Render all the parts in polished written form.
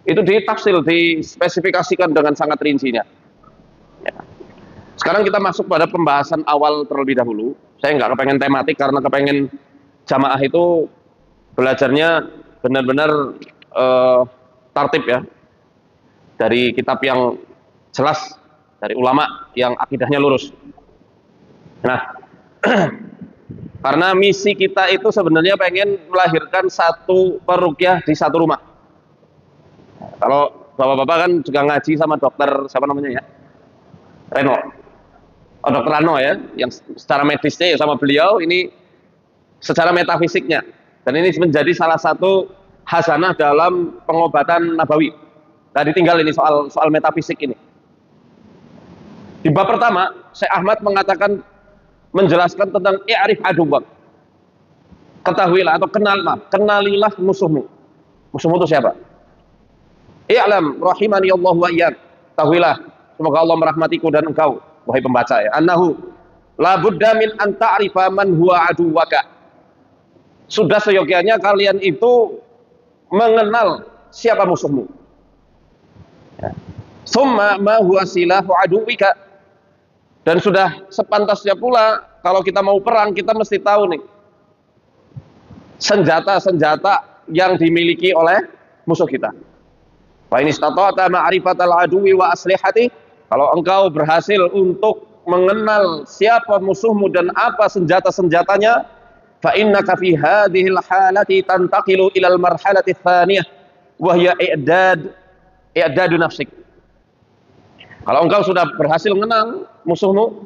Itu ditafsir, dispesifikasikan dengan sangat rincinya. Ya. Sekarang kita masuk pada pembahasan awal terlebih dahulu. Saya nggak kepengen tematik karena kepengen jamaah itu belajarnya benar-benar tartib ya, dari kitab yang jelas, dari ulama yang akidahnya lurus. Nah, karena misi kita itu sebenarnya pengen melahirkan satu peruqyah di satu rumah. Kalau bapak-bapak kan juga ngaji sama dokter siapa namanya ya, Reno, oh, dokter Rano ya, yang secara medisnya ya sama beliau, ini secara metafisiknya, dan ini menjadi salah satu hasanah dalam pengobatan nabawi. Tadi tinggal ini soal metafisik ini. Di bab pertama, Syekh Ahmad mengatakan, menjelaskan tentang i'rif aduwwak. Ketahuilah atau kenalilah musuhmu. Musuhmu itu siapa? I'lam rahimani Allah wa iyyak. Ketahuilah, semoga Allah merahmatiku dan engkau, wahai pembaca ya. Annahu la budda min an ta'rifa man huwa aduwwaka. Sudah seyogyanya kalian itu mengenal siapa musuhmu. Summa ma huwa silahu aduwika. Dan sudah sepantasnya pula kalau kita mau perang, kita mesti tahu nih senjata-senjata yang dimiliki oleh musuh kita. Wa in istata'ta ma'rifatal aduwi wa aslihati, kalau engkau berhasil untuk mengenal siapa musuhmu dan apa senjata-senjatanya, fa innaka fi hadhil halati tantaqilu ilal marhalati tsaniyah wa hiya i'dadu nafsik. Kalau engkau sudah berhasil mengenal musuhmu,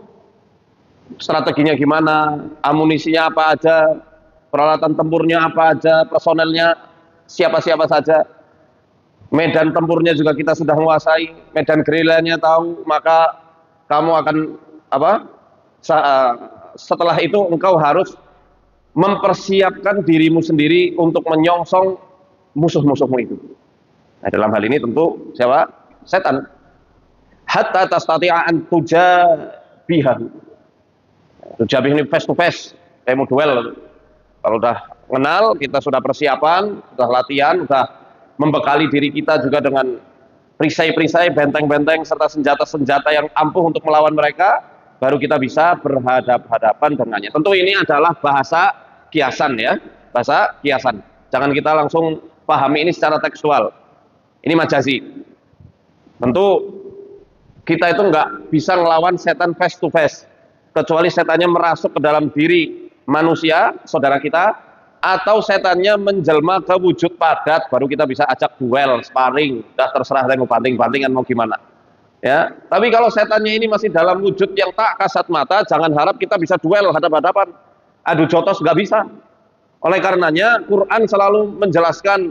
strateginya gimana, amunisinya apa aja, peralatan tempurnya apa aja, personelnya siapa-siapa saja, medan tempurnya juga kita sudah menguasai, medan gerilanya tahu, maka kamu akan setelah itu engkau harus mempersiapkan dirimu sendiri untuk menyongsong musuh-musuhmu itu. Nah, dalam hal ini tentu siapa? Setan. Hatta tastati'a an tujabihahu. Tujabih ini face to face, kayak mau duel. Kalau udah kenal, kita sudah persiapan, sudah latihan, sudah membekali diri kita juga dengan perisai-perisai, benteng-benteng, serta senjata-senjata yang ampuh untuk melawan mereka, baru kita bisa berhadap-hadapan dengannya. Tentu ini adalah bahasa kiasan ya, bahasa kiasan. Jangan kita langsung pahami ini secara tekstual. Ini majazi. Tentu kita itu nggak bisa ngelawan setan face to face, kecuali setannya merasuk ke dalam diri manusia, saudara kita, atau setannya menjelma ke wujud padat, baru kita bisa ajak duel, sparring, udah terserah mau banting-bantingan mau gimana. Ya, tapi kalau setannya ini masih dalam wujud yang tak kasat mata, jangan harap kita bisa duel hadap-hadapan, adu jotos, nggak bisa. Oleh karenanya Quran selalu menjelaskan,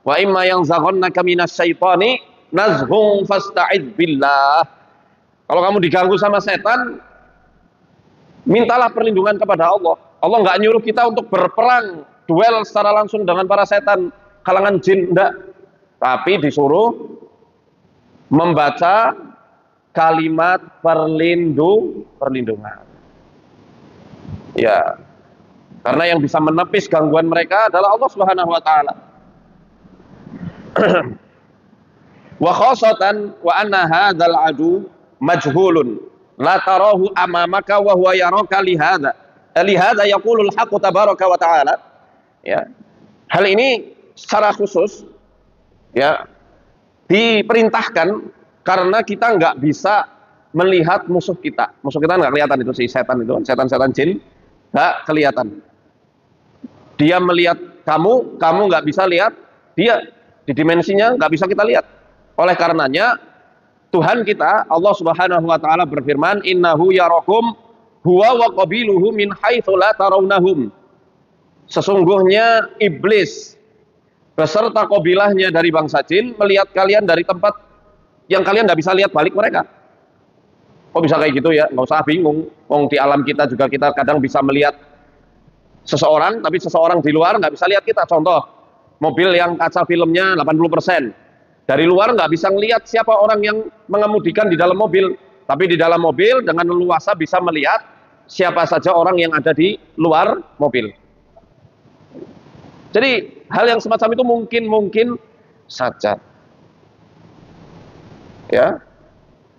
wa imma yang zaghannaka minasyaitani nazghun fasta'id billah. Kalau kamu diganggu sama setan, mintalah perlindungan kepada Allah. Allah nggak nyuruh kita untuk berperang, duel secara langsung dengan para setan, kalangan jin, enggak. Tapi disuruh membaca kalimat perlindungan. Ya, karena yang bisa menepis gangguan mereka adalah Allah Subhanahu wa taala. Wa khosatan wa anna hadzal adu majhulun la tarahu amamaka wa huwa yaraka lihada yaqulul haqqu tabaraka wa ta'ala. Ya, hal ini secara khusus ya diperintahkan karena kita nggak bisa melihat musuh kita nggak kelihatan, itu si setan itu, setan-setan jin nggak kelihatan. Dia melihat kamu nggak bisa lihat dia, di dimensinya nggak bisa kita lihat. Oleh karenanya Tuhan kita Allah Subhanahu wa taala berfirman, innahu yarakum huwa wa qabiluhu min haitsu la tarawnahum. Sesungguhnya iblis beserta kabilahnya dari bangsa jin melihat kalian dari tempat yang kalian nggak bisa lihat balik mereka. Kok bisa kayak gitu ya? Nggak usah bingung. Wong di alam kita juga kita kadang bisa melihat seseorang, tapi seseorang di luar nggak bisa lihat kita. Contoh, mobil yang kaca filmnya 80%. Dari luar nggak bisa ngelihat siapa orang yang mengemudikan di dalam mobil, tapi di dalam mobil dengan leluasa bisa melihat siapa saja orang yang ada di luar mobil. Jadi hal yang semacam itu mungkin saja. Ya,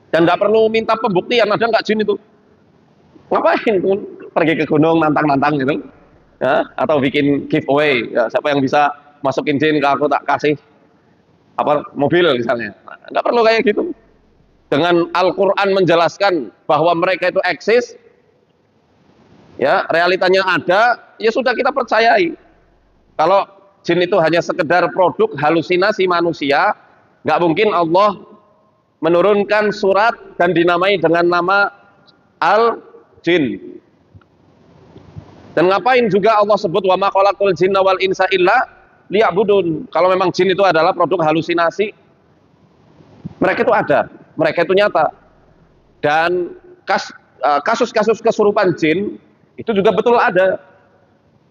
dan nggak perlu minta pembuktian ada nggak jin itu. Ngapain pergi ke gunung nantang-nantang gitu, ya, atau bikin giveaway, ya, siapa yang bisa masukin jin ke aku tak kasih apa mobil misalnya. Nggak perlu kayak gitu. Dengan Al-Quran menjelaskan bahwa mereka itu eksis, ya, realitanya ada, ya sudah kita percayai. Kalau jin itu hanya sekedar produk halusinasi manusia, nggak mungkin Allah menurunkan surat dan dinamai dengan nama Al-Jin. Dan ngapain juga Allah sebut wa ma khalaqul jinna wal insa illa liya'budun. Kalau memang jin itu adalah produk halusinasi, mereka itu ada, mereka itu nyata. Dan kasus-kasus kesurupan jin itu juga betul ada.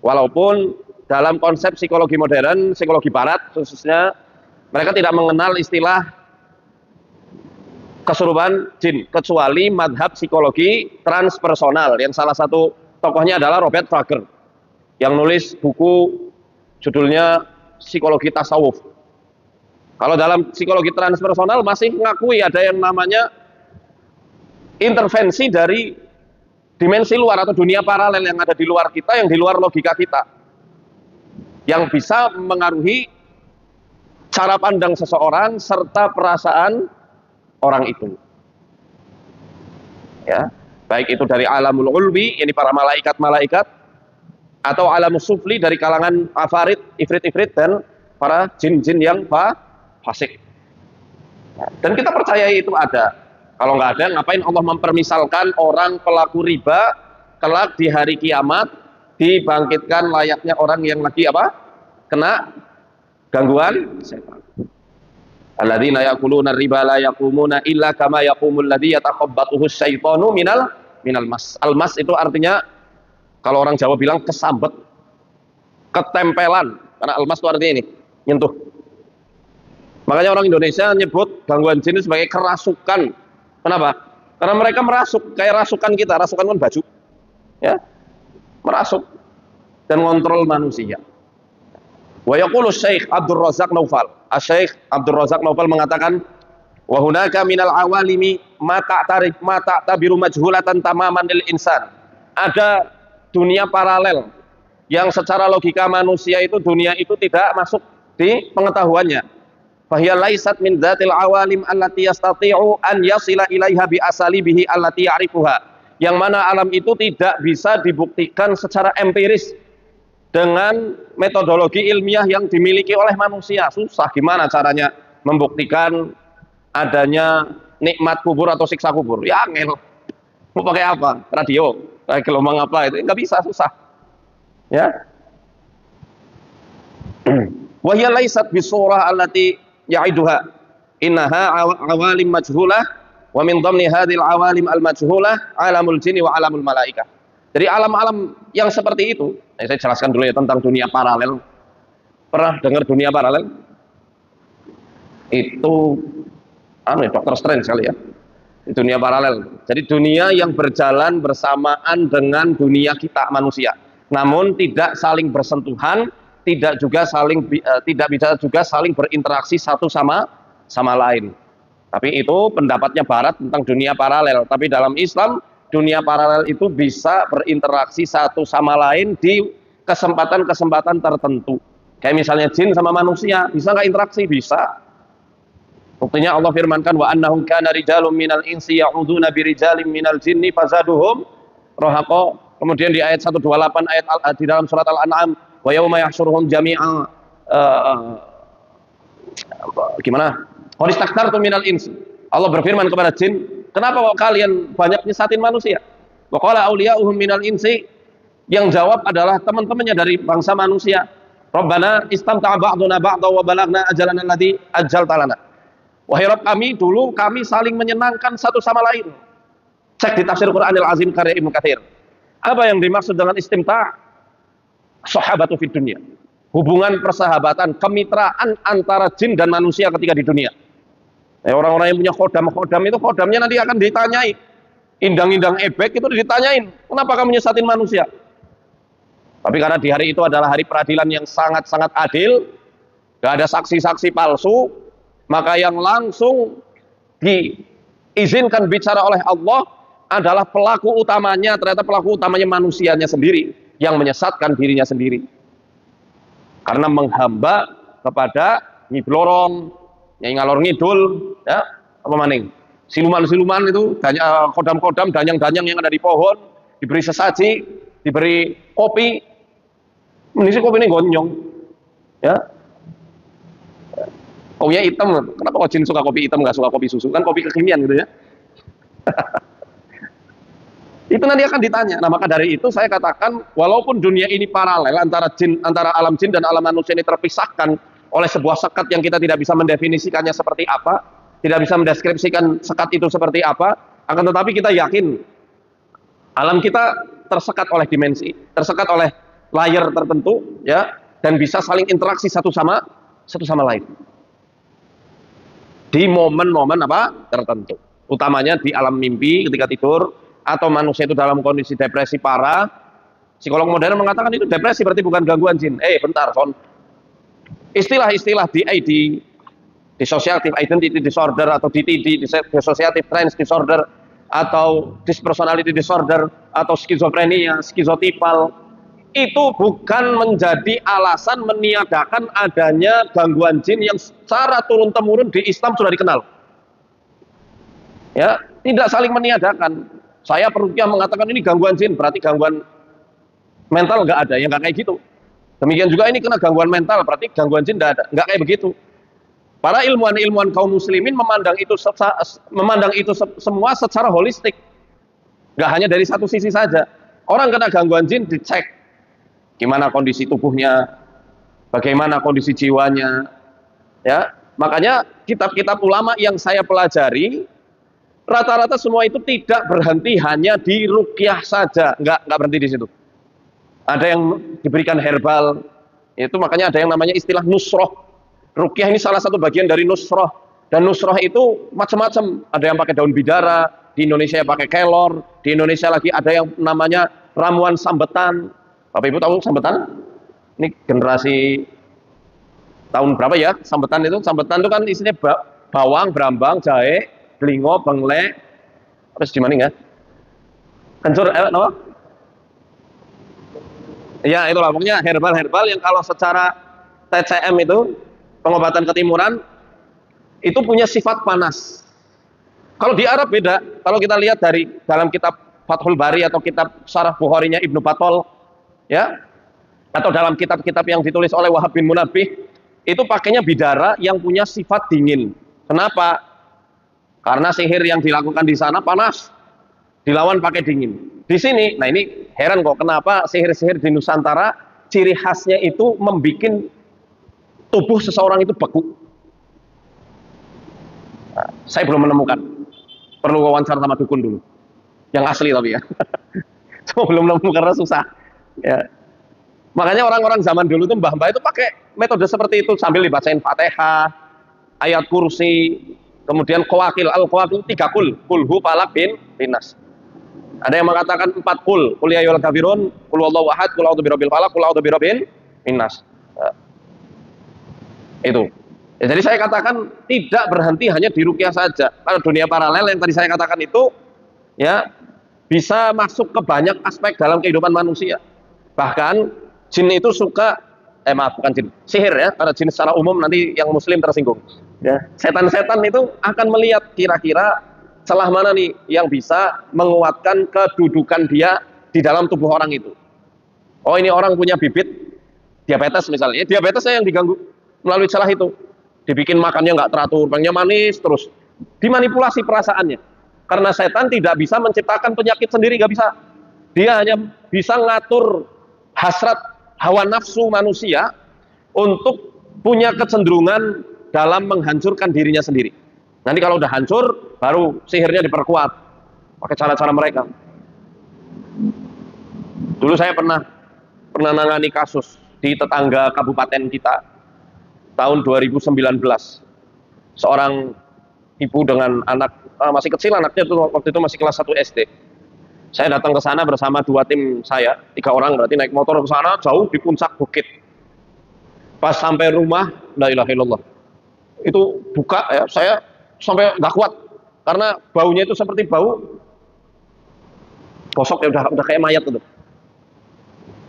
Walaupun dalam konsep psikologi modern, psikologi barat khususnya, mereka tidak mengenal istilah kesurupan jin, kecuali madhab psikologi transpersonal yang salah satu tokohnya adalah Robert Fager yang nulis buku judulnya Psikologi Tasawuf. Kalau dalam psikologi transpersonal masih mengakui ada yang namanya intervensi dari dimensi luar atau dunia paralel yang ada di luar kita, yang di luar logika kita, yang bisa mengaruhi cara pandang seseorang serta perasaan orang itu, ya, baik itu dari alamul ulwi, ini para malaikat-malaikat, atau alamus sufli dari kalangan afarid, ifrit-ifrit, dan para jin-jin yang fasik. Dan kita percaya itu ada. Kalau nggak ada, ngapain Allah mempermisalkan orang pelaku riba kelak di hari kiamat dibangkitkan layaknya orang yang lagi apa? Kena gangguan setan. Alladzina yaquluna riba la yaqumuna illa kama yaqumul ladzi yatakhabbathu syaitanu minal mas. Al-mas itu artinya kalau orang Jawa bilang kesambet, ketempelan. Karena al-mas itu artinya ini, nyentuh. Makanya orang Indonesia nyebut gangguan jin sebagai kerasukan. Kenapa? Karena mereka merasuk, kayak rasukan kita, rasukan kan baju. Ya. Merasuk dan ngontrol manusia. Wa yaqulu Syekh Abdul Razak Naufal. Syekh Abdul Razak Naufal mengatakan, wa hunaka minal awalimi ma ta'tabiru majhulatan tamaman lil insan. Ada dunia paralel yang secara logika manusia itu dunia itu tidak masuk di pengetahuannya. Fahiya laisat min dzatil awalim allati yastati'u an yasila ilaiha bi asalibihi allati ya'rifuha. Yang mana alam itu tidak bisa dibuktikan secara empiris dengan metodologi ilmiah yang dimiliki oleh manusia. Susah, gimana caranya membuktikan adanya nikmat kubur atau siksa kubur? Ya angel. Mau pakai apa? Radio, pakai gelombang apa itu? Nggak bisa, susah. Ya. Wa hiya laisat bisurah allati ya'iduha. Innaha awalim majhulah wa min dhamni hadhil awalim al majhulah alamul jinni wa alamul malaikah. Jadi alam-alam yang seperti itu, saya jelaskan dulu ya tentang dunia paralel. Pernah dengar dunia paralel? Itu Dr. Strange kali ya. Di dunia paralel. Jadi dunia yang berjalan bersamaan dengan dunia kita manusia. Namun tidak saling bersentuhan, tidak bisa juga saling berinteraksi satu sama lain. Tapi itu pendapatnya Barat tentang dunia paralel. Tapi dalam Islam dunia paralel itu bisa berinteraksi satu sama lain di kesempatan-kesempatan tertentu. Kayak misalnya jin sama manusia, bisa nggak interaksi? Bisa. Buktinya Allah firmankan wa annahum kana rijalun minal insi ya'uduna birijalin minal jinni fazaduhum rahaqa. Kemudian di ayat 128 ayat di dalam surat Al-An'am wa yauma yahsyuruhum jami'a gimana? Qad istaktartum minal insi. Allah berfirman kepada jin, kenapa kok kalian banyak nyesatin manusia? Wa qala awliya'uhum minal insi, yang jawab adalah teman-temannya dari bangsa manusia. Rabbana istamta'a ba'duna ba'da wa balagna ajalana alladzi ajjalta lana. Wahai Rabb kami, dulu kami saling menyenangkan satu sama lain. Cek di tafsir Quranil Azim karya Ibnu Katsir. Apa yang dimaksud dengan istimta'? Sahabatu fid dunya. Hubungan persahabatan, kemitraan antara jin dan manusia ketika di dunia. Orang-orang yang punya khodam itu khodamnya nanti akan ditanyai. Indang-indang ebek itu ditanyain, kenapa kamu nyesatin manusia? Tapi karena di hari itu adalah hari peradilan yang sangat-sangat adil, gak ada saksi-saksi palsu, maka yang langsung diizinkan bicara oleh Allah adalah pelaku utamanya, ternyata pelaku utamanya manusianya sendiri yang menyesatkan dirinya sendiri karena menghamba kepada Nyi Blorong, Nyai Ngalor Ngidul, ya, apa maning, siluman-siluman itu, kodam-kodam, danyang-danyang yang ada di pohon, diberi sesaji, diberi kopi, mengisi kopi ini gonyong, ya. Kopinya hitam, kenapa kok jin suka kopi hitam, nggak suka kopi susu? Kan kopi kekinian gitu ya. Itu nanti akan ditanya. Nah, maka dari itu saya katakan, walaupun dunia ini paralel antara alam jin dan alam manusia ini terpisahkan oleh sebuah sekat yang kita tidak bisa mendefinisikannya seperti apa, tidak bisa mendeskripsikan sekat itu seperti apa, akan tetapi kita yakin alam kita tersekat oleh dimensi, tersekat oleh layer tertentu, ya, dan bisa saling interaksi satu sama lain di momen-momen apa tertentu, utamanya di alam mimpi ketika tidur, atau manusia itu dalam kondisi depresi parah. Psikolog modern mengatakan itu depresi berarti bukan gangguan jin. Bentar, son. Istilah-istilah DID, dissociative identity disorder, atau DTD, dissociative trance disorder, atau dispersonality disorder, atau skizofrenia, skizotipal, itu bukan menjadi alasan meniadakan adanya gangguan jin yang secara turun-temurun di Islam sudah dikenal. Ya, tidak saling meniadakan. Saya peruqyah mengatakan ini gangguan jin, berarti gangguan mental nggak ada, yang nggak kayak gitu. Demikian juga ini kena gangguan mental, berarti gangguan jin nggak ada, nggak kayak begitu. Para ilmuwan-ilmuwan kaum muslimin memandang itu semua secara holistik, nggak hanya dari satu sisi saja. Orang kena gangguan jin dicek, gimana kondisi tubuhnya, bagaimana kondisi jiwanya, ya. Makanya kitab-kitab ulama yang saya pelajari, rata-rata semua itu tidak berhenti hanya di ruqyah saja, nggak berhenti di situ. Ada yang diberikan herbal, itu makanya ada yang namanya istilah nusroh. Ruqyah ini salah satu bagian dari nusroh, dan nusroh itu macam-macam. Ada yang pakai daun bidara, di Indonesia pakai kelor, di Indonesia lagi ada yang namanya ramuan sambetan. Bapak Ibu tahu sambetan? Ini generasi tahun berapa ya? Sambetan itu kan isinya bawang, brambang, jahe, belingo, bengle, terus di mana ya? Kencur, apa? Ya itulah, pokoknya herbal yang kalau secara TCM itu, pengobatan ketimuran, itu punya sifat panas. Kalau di Arab beda. Kalau kita lihat dari dalam kitab Fathul Bari atau kitab Syarah Bukharinya Ibnu Batol, ya, atau dalam kitab-kitab yang ditulis oleh Wahab bin Munabbih, itu pakainya bidara yang punya sifat dingin. Kenapa? Karena sihir yang dilakukan di sana panas, dilawan pakai dingin. Di sini, nah ini heran kok, kenapa sihir-sihir di Nusantara ciri khasnya itu membuat tubuh seseorang itu beku. Nah, saya belum menemukan, perlu wawancara sama dukun dulu, yang asli tapi ya. Cuma belum menemukan karena susah. Ya. Makanya orang-orang zaman dulu tuh mbah-mbah itu pakai metode seperti itu, sambil dibacain Fatihah, ayat kursi, kemudian qawaqil, al-qawaqil 3 kulhu, falaq, bin nas. Ada yang mengatakan 4 kul ya ayyuhal kafirun, qul huwallahu ahad, qul a'udzu birabbil falaq, qul a'udzu birabbin nas. Itu. Ya, jadi saya katakan tidak berhenti hanya di ruqyah saja. Karena dunia paralel yang tadi saya katakan itu, ya, bisa masuk ke banyak aspek dalam kehidupan manusia. Bahkan jin itu suka, bukan jin, sihir ya, karena jin secara umum nanti yang muslim tersinggung. Ya, setan-setan itu akan melihat kira-kira celah mana nih yang bisa menguatkan kedudukan dia di dalam tubuh orang itu. Oh, ini orang punya bibit diabetes misalnya, diabetesnya yang diganggu melalui celah itu. Dibikin makannya nggak teratur, pengennya manis terus, dimanipulasi perasaannya. Karena setan tidak bisa menciptakan penyakit sendiri, nggak bisa. Dia hanya bisa ngatur hasrat hawa nafsu manusia untuk punya kecenderungan dalam menghancurkan dirinya sendiri. Nanti kalau udah hancur, baru sihirnya diperkuat pakai cara-cara mereka. Dulu saya pernah nangani kasus di tetangga kabupaten kita tahun 2019. Seorang ibu dengan anak masih kecil, anaknya tuh waktu itu masih kelas 1 SD. Saya datang ke sana bersama 2 tim saya, 3 orang berarti, naik motor ke sana jauh di puncak bukit. Pas sampai rumah, la ilaha illallah, itu buka ya, saya sampai nggak kuat, karena baunya itu seperti bau gosok ya, udah kayak mayat itu.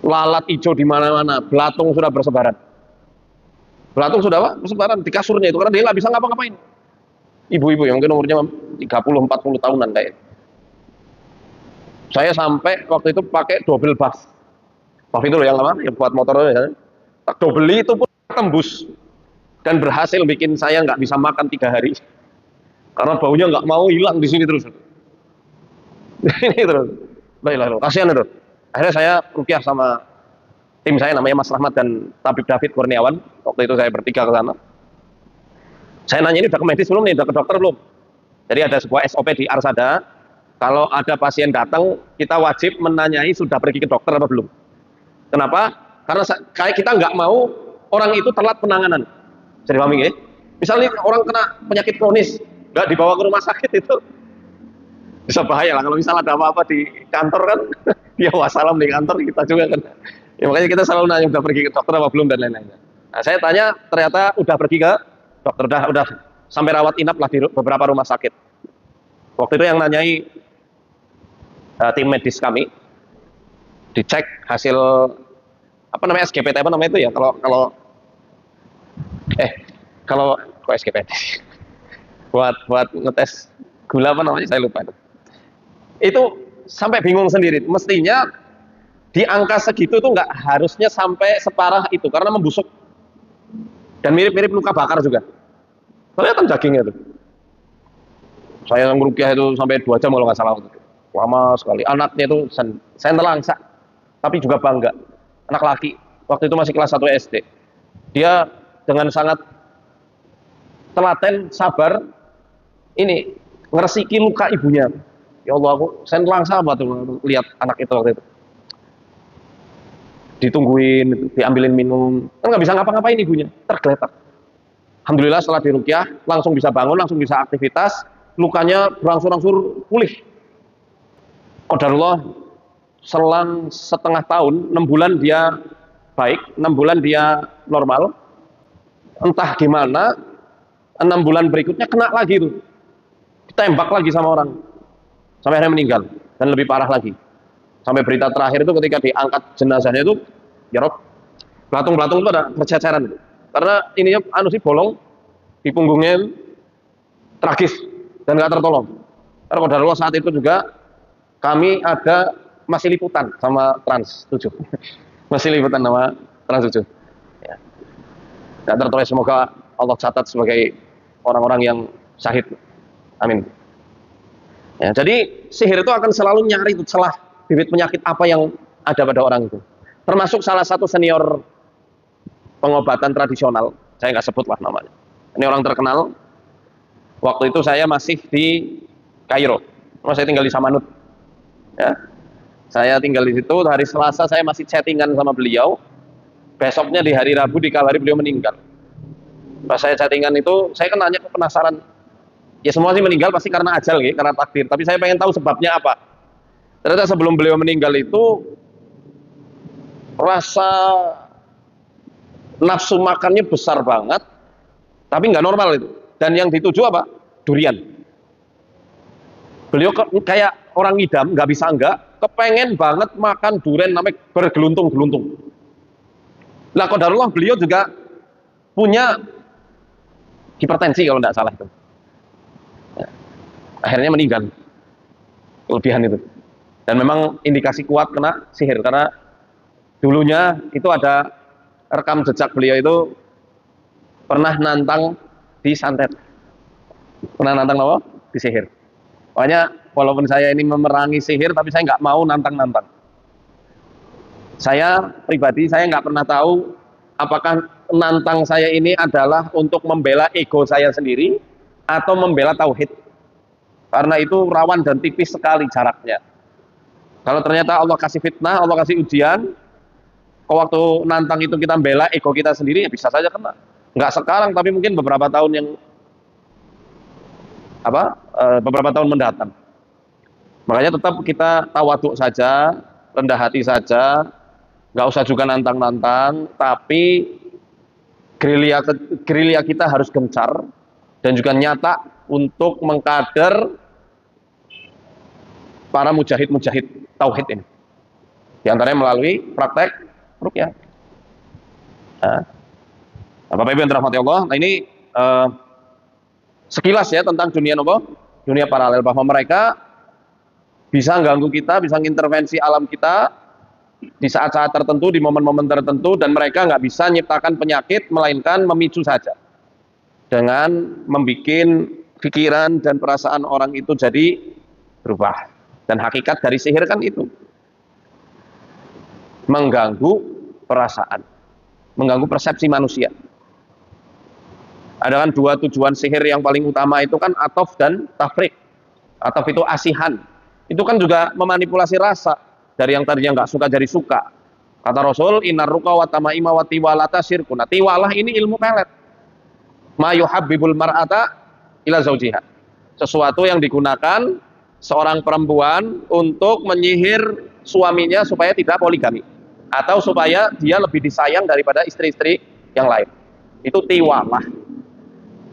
Lalat hijau di mana-mana, belatung sudah bersebaran. Belatung sudah apa? Bersebaran di kasurnya itu karena dia nggak bisa ngapa-ngapain. Ibu-ibu yang mungkin umurnya 30-40 tahunan kayak. Saya sampai waktu itu pakai double buff. Buff itu loh yang lama, yang buat motor ya. Tak double itu pun tembus dan berhasil bikin saya nggak bisa makan 3 hari karena baunya nggak mau hilang di sini terus. Ini terus. Baiklah, kasihan itu. Akhirnya saya rukyah sama tim saya namanya Mas Rahmat dan Tabib David Kurniawan. Waktu itu saya bertiga ke sana. Saya nanya ini udah ke medis belum nih, udah ke dokter belum? Jadi ada sebuah SOP di Arsada. Kalau ada pasien datang, kita wajib menanyai sudah pergi ke dokter atau belum. Kenapa? Karena kayak kita nggak mau orang itu telat penanganan. Jadi paham ya? Misalnya orang kena penyakit kronis, nggak dibawa ke rumah sakit itu bisa bahaya lah. Kalau misalnya ada apa-apa di kantor kan, dia wassalam di kantor, kita juga kan. Ya, makanya kita selalu nanya udah pergi ke dokter apa belum dan lain-lainnya. Nah, saya tanya ternyata udah pergi ke dokter, udah sampai rawat inap lah di beberapa rumah sakit. Waktu itu yang nanyai tim medis kami, dicek hasil apa namanya SGPT apa namanya itu ya kalau kok SGPT buat ngetes gula apa namanya saya lupa itu sampai bingung sendiri. Mestinya di angka segitu tuh nggak harusnya sampai separah itu karena membusuk dan mirip-mirip luka bakar juga. Kelihatan dagingnya tuh. Saya ngerukyah itu sampai 2 jam kalau nggak salah waktu itu. Lama sekali. Anaknya itu saya nelangsa, tapi juga bangga. Anak laki, waktu itu masih kelas 1 SD. Dia dengan sangat telaten, sabar, ini ngeresiki luka ibunya. Ya Allah, saya nelangsa banget tuh lihat anak itu waktu itu. Ditungguin, diambilin minum, kan nggak bisa ngapa-ngapain ibunya, tergeletak. Alhamdulillah setelah dirukyah, langsung bisa bangun, langsung bisa aktivitas, lukanya berangsur-angsur pulih. Qadarullah, selang setengah tahun, 6 bulan dia baik, 6 bulan dia normal. Entah gimana, 6 bulan berikutnya kena lagi tuh. Ditembak lagi sama orang. Sampai akhirnya meninggal. Dan lebih parah lagi. Sampai berita terakhir itu ketika diangkat jenazahnya itu, ya Rob, belatung-belatung itu ada berceceran. Karena ininya bolong, di punggungnya tragis, dan nggak tertolong. Karena qadarullah saat itu juga, kami masih liputan sama Trans 7. Masih liputan sama Trans 7. Ya. Nggak tertolong, semoga Allah catat sebagai orang-orang yang syahid. Amin. Ya, jadi sihir itu akan selalu nyari celah bibit penyakit apa yang ada pada orang itu. Termasuk salah satu senior pengobatan tradisional, saya nggak sebut lah namanya. Ini orang terkenal. Waktu itu saya masih di Kairo. Saya tinggal di Samanut. Ya, saya tinggal di situ. Hari Selasa saya masih chattingan sama beliau. Besoknya di hari Rabu dikabari beliau meninggal. Pas saya chattingan itu, saya kan nanya, penasaran. Ya semua sih meninggal pasti karena ajal, ya, karena takdir. Tapi saya pengen tahu sebabnya apa. Ternyata sebelum beliau meninggal itu rasa nafsu makannya besar banget, tapi nggak normal itu. Dan yang dituju apa? Durian. Beliau kayak orang ngidam, nggak bisa enggak, kepengen banget makan durian namanya bergeluntung-geluntung. Nah, qadarullah beliau juga punya hipertensi kalau nggak salah itu. Ya. Akhirnya meninggal. Kelebihan itu. Dan memang indikasi kuat kena sihir karena dulunya itu ada rekam jejak beliau itu pernah nantang di santet. Pernah nantang apa? Di sihir. Makanya walaupun saya ini memerangi sihir, tapi saya nggak mau nantang-nantang. Saya pribadi, saya nggak pernah tahu apakah nantang saya ini adalah untuk membela ego saya sendiri atau membela tauhid. Karena itu rawan dan tipis sekali jaraknya. Kalau ternyata Allah kasih fitnah, Allah kasih ujian, waktu nantang itu kita membela ego kita sendiri, ya bisa saja kena. Nggak sekarang, tapi mungkin beberapa tahun yang beberapa tahun mendatang. Makanya tetap kita tawaduk saja, rendah hati saja, nggak usah juga nantang-nantang, tapi gerilya kita harus gencar dan juga nyata untuk mengkader para mujahid-mujahid tauhid ini. Di antaranya melalui praktek ruqyah. Nah, Bapak Ibu yang dirahmati Allah, nah ini sekilas ya tentang dunia nopo, dunia paralel, bahwa mereka bisa ganggu kita, bisa mengintervensi alam kita di saat-saat tertentu, di momen-momen tertentu, dan mereka nggak bisa menciptakan penyakit, melainkan memicu saja dengan membuat pikiran dan perasaan orang itu jadi berubah. Dan hakikat dari sihir kan itu mengganggu perasaan, mengganggu persepsi manusia. Ada kan dua tujuan sihir yang paling utama itu kan atof dan tafrik. Atof itu asihan, itu kan juga memanipulasi rasa, dari yang tadinya nggak suka jadi suka. Kata Rasul, innar ruqa wa tamaima wa tiwalata syirkun. Tiwalah ini ilmu pelet, ma yuhabbibul mar'ata ila zaujiha, sesuatu yang digunakan seorang perempuan untuk menyihir suaminya supaya tidak poligami, atau supaya dia lebih disayang daripada istri-istri yang lain. Itu tiwalah.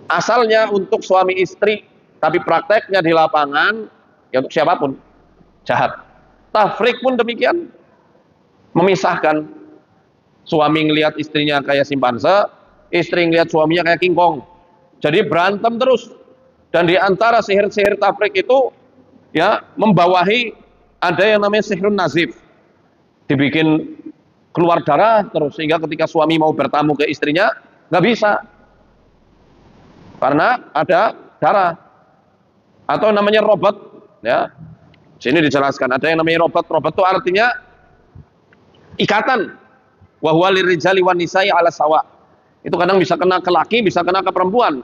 Asalnya untuk suami istri, tapi prakteknya di lapangan ya untuk siapapun, jahat. Tafrik pun demikian, memisahkan. Suami ngelihat istrinya kayak simpanse, istri ngelihat suaminya kayak kingkong, jadi berantem terus. Dan di antara sihir-sihir tafrik itu ya membawahi ada yang namanya sihrun nazif, dibikin keluar darah terus, sehingga ketika suami mau bertamu ke istrinya nggak bisa karena ada darah. Atau namanya robot ya, sini dijelaskan ada yang namanya robot. Robot itu artinya ikatan, wa huwa lirijali wan nisa'i ala sawa. Itu kadang bisa kena ke laki, bisa kena ke perempuan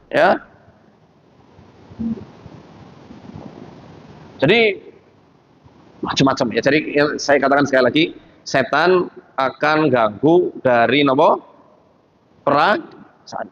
ya. Jadi macam-macam ya. Jadi saya katakan sekali lagi, setan akan ganggu dari nopo perasaan.